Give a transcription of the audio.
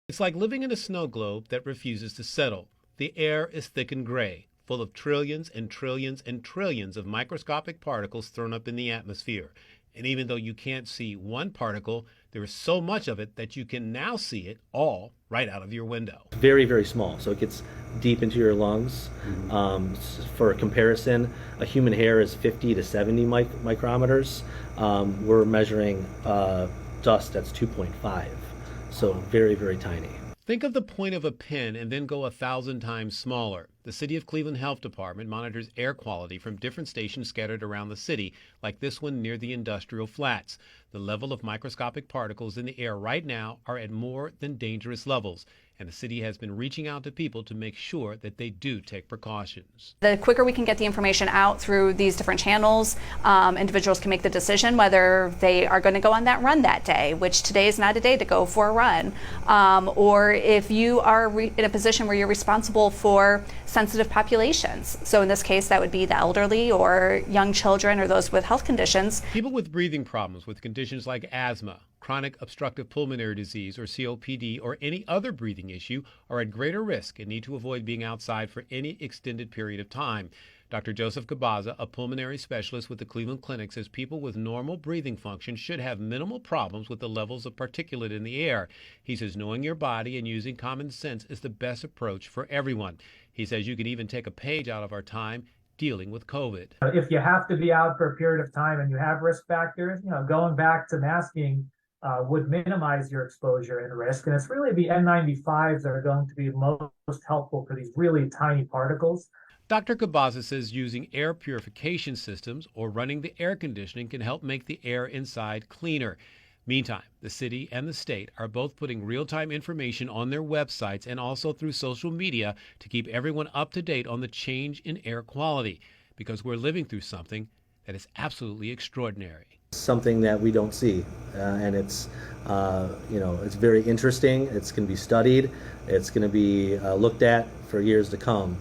It's like living in a snow globe that refuses to settle. The air is thick and gray, full of trillions and trillions and trillions of microscopic particles thrown up in the atmosphere. And even though you can't see one particle, there is so much of it that you can now see it all right out of your window. Very, very small, so it gets deep into your lungs. For comparison, a human hair is 50 to 70 micrometers. We're measuring dust that's 2.5, so very, very tiny. Think of the point of a pin and then go 1,000 times smaller. The City of Cleveland Health Department monitors air quality from different stations scattered around the city, like this one near the industrial flats. The level of microscopic particles in the air right now are at more than dangerous levels, and the city has been reaching out to people to make sure that they do take precautions. The quicker we can get the information out through these different channels, individuals can make the decision whether they are going to go on that run that day, which today is not a day to go for a run, or if you are in a position where you're responsible for sensitive populations. So in this case, that would be the elderly or young children or those with health conditions. People with breathing problems, with conditions like asthma, chronic obstructive pulmonary disease, or COPD, or any other breathing issue are at greater risk and need to avoid being outside for any extended period of time. Dr. Joseph Cabaza, a pulmonary specialist with the Cleveland Clinic, says people with normal breathing function should have minimal problems with the levels of particulate in the air. He says knowing your body and using common sense is the best approach for everyone. He says you can even take a page out of our time dealing with COVID. If you have to be out for a period of time and you have risk factors, going back to masking would minimize your exposure and risk. And it's really the N95s that are going to be most helpful for these really tiny particles. Dr. Cabaza says using air purification systems or running the air conditioning can help make the air inside cleaner. Meantime, the city and the state are both putting real-time information on their websites and also through social media to keep everyone up to date on the change in air quality, because we're living through something that is absolutely extraordinary. Something that we don't see, and it's it's very interesting. It's going to be studied. It's going to be looked at for years to come.